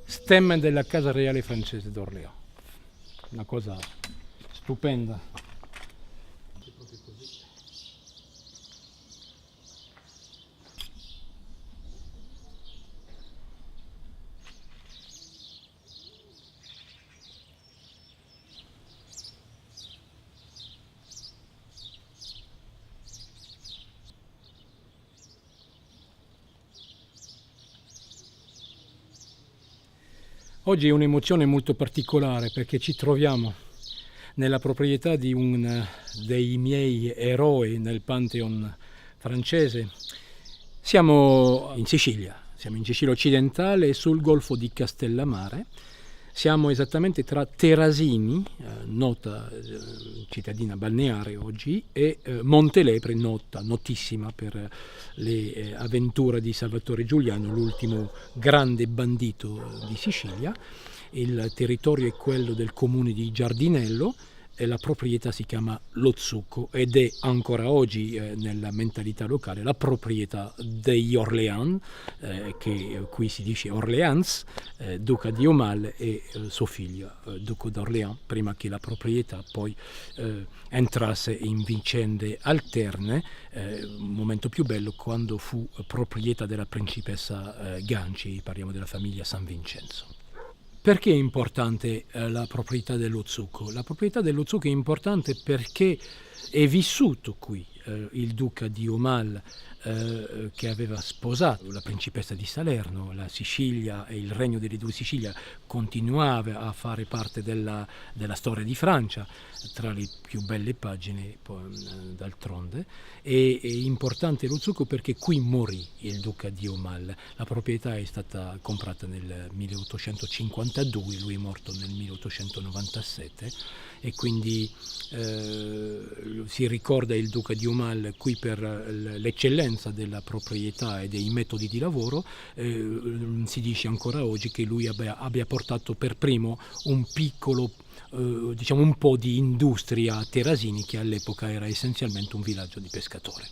stemma della casa reale francese d'Orléans. Una cosa stupenda. Oggi è un'emozione molto particolare perché ci troviamo nella proprietà di uno dei miei eroi nel Pantheon francese. Siamo in Sicilia occidentale sul golfo di Castellammare. Siamo esattamente tra Terasini, nota cittadina balneare oggi, e Montelepre, notissima per le avventure di Salvatore Giuliano, l'ultimo grande bandito di Sicilia. Il territorio è quello del comune di Giardinello e la proprietà si chiama Lo Zucco ed è ancora oggi nella mentalità locale la proprietà degli Orléans, che qui si dice Orléans, duca di Aumale e suo figlio, duca d'Orléans, prima che la proprietà poi entrasse in vicende alterne. Un momento più bello quando fu proprietà della principessa Ganci, parliamo della famiglia San Vincenzo. Perché è importante la proprietà dello Zucco? La proprietà dello Zucco è importante perché è vissuto qui il duca di Aumale, che aveva sposato la principessa di Salerno. La Sicilia e il regno delle due Sicilie continuava a fare parte della storia di Francia, tra le più belle pagine d'altronde. È importante lo Zucco perché qui morì il duca di Aumale. La proprietà è stata comprata nel 1852, lui è morto nel 1897 e quindi si ricorda il duca di Aumale qui per l'eccellenza della proprietà e dei metodi di lavoro. Si dice ancora oggi che lui abbia portato per primo un piccolo, un po' di industria a Terasini, che all'epoca era essenzialmente un villaggio di pescatori.